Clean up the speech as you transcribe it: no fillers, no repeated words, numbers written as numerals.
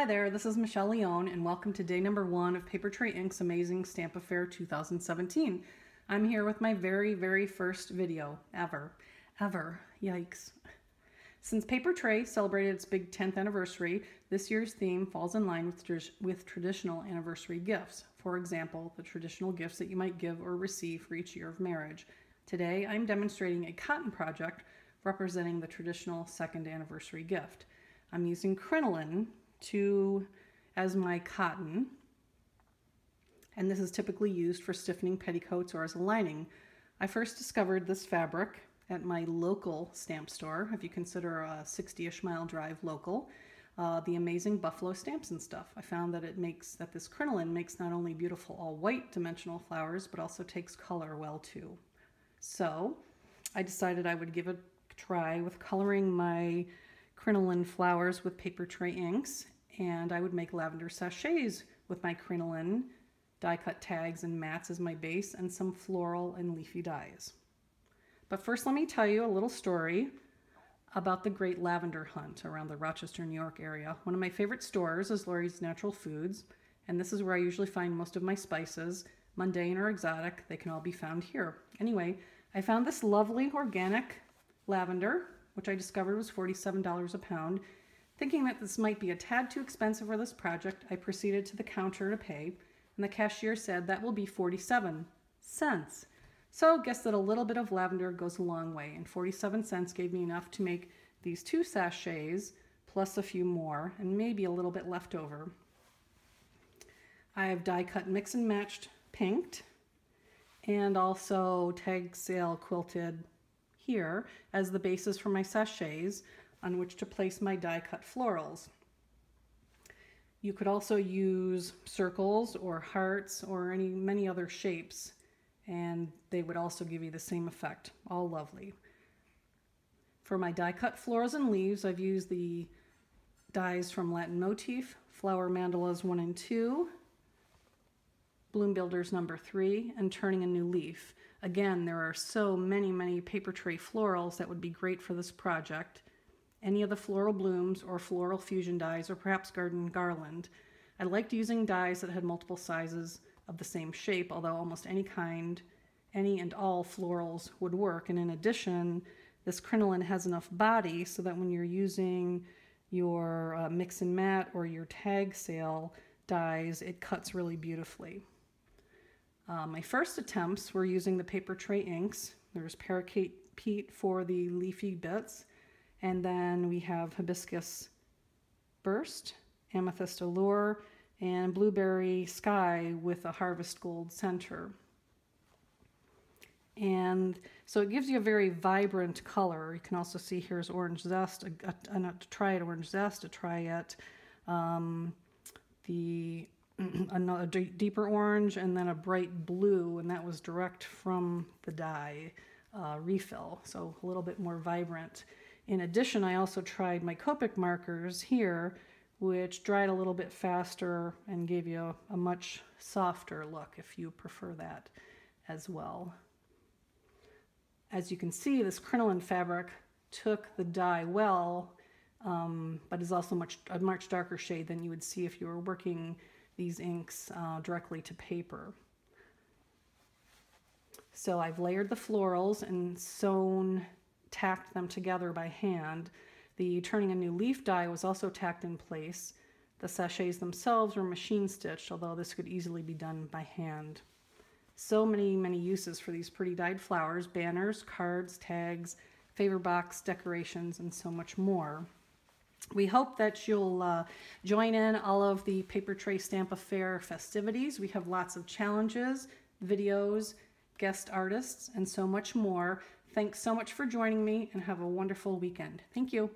Hi there, this is Michelle Leone, and welcome to day number 1 of Paper Tray Inc.'s amazing Stamp-a-faire 2017. I'm here with my very first video ever. Yikes. Since Paper Tray celebrated its big 10th anniversary, this year's theme falls in line with traditional anniversary gifts. For example, the traditional gifts that you might give or receive for each year of marriage. Today, I'm demonstrating a cotton project representing the traditional second anniversary gift. I'm using crinoline as my cotton, and this is typically used for stiffening petticoats or as a lining. I first discovered this fabric at my local stamp store, if you consider a 60-ish mile drive local, the amazing Buffalo Stamps and Stuff. I found that this crinoline makes not only beautiful all white dimensional flowers, but also takes color well too. So I decided I would give it a try with coloring my crinoline flowers with Paper Tray inks, and I would make lavender sachets with my crinoline, die cut tags and mats as my base, and some floral and leafy dies. But first, let me tell you a little story about the great lavender hunt around the Rochester, New York area. One of my favorite stores is Lori's Natural Foods, and this is where I usually find most of my spices. Mundane or exotic, they can all be found here. Anyway, I found this lovely organic lavender, which I discovered was $47 a pound. Thinking that this might be a tad too expensive for this project, I proceeded to the counter to pay, and the cashier said that will be 47 cents. So guess that a little bit of lavender goes a long way, and 47 cents gave me enough to make these 2 sachets, plus a few more, and maybe a little bit left over. I have die cut mix and matched pinked, and also tag sale quilted here as the basis for my sachets on which to place my die cut florals. You could also use circles or hearts or many other shapes, and they would also give you the same effect. All lovely. For my die cut florals and leaves, I've used the dies from Latin Motif, Flower Mandalas 1 and 2, Bloom Builders number 3, and Turning a New Leaf. Again, there are so many Paper Tray florals that would be great for this project. Any of the floral blooms or floral fusion dies, or perhaps garden garland. I liked using dies that had multiple sizes of the same shape, although almost any and all florals would work. And in addition, this crinoline has enough body so that when you're using your mix and mat or your tag sale dies, it cuts really beautifully. My first attempts were using the Paper Tray inks. There's Parakeet Peat for the leafy bits, and then we have Hibiscus Burst, Amethyst Allure, and Blueberry Sky with a Harvest Gold center. And so it gives you a very vibrant color. You can also see here's Orange Zest, not to try it Orange Zest, to try it another deeper orange, and then a bright blue, and that was direct from the die refill, so a little bit more vibrant. In addition, I also tried my Copic markers here, which dried a little bit faster and gave you a much softer look if you prefer that as well. As you can see, this crinoline fabric took the dye well, but is also a much darker shade than you would see if you were working these inks directly to paper. So I've layered the florals and tacked them together by hand. The Turning a New Leaf die was also tacked in place. The sachets themselves were machine stitched, although this could easily be done by hand. So many uses for these pretty dyed flowers: banners, cards, tags, favor box decorations, and so much more. We hope that you'll join in all of the Paper Tray Stamp-a-faire festivities. We have lots of challenges, videos, guest artists, and so much more. Thanks so much for joining me, and have a wonderful weekend. Thank you.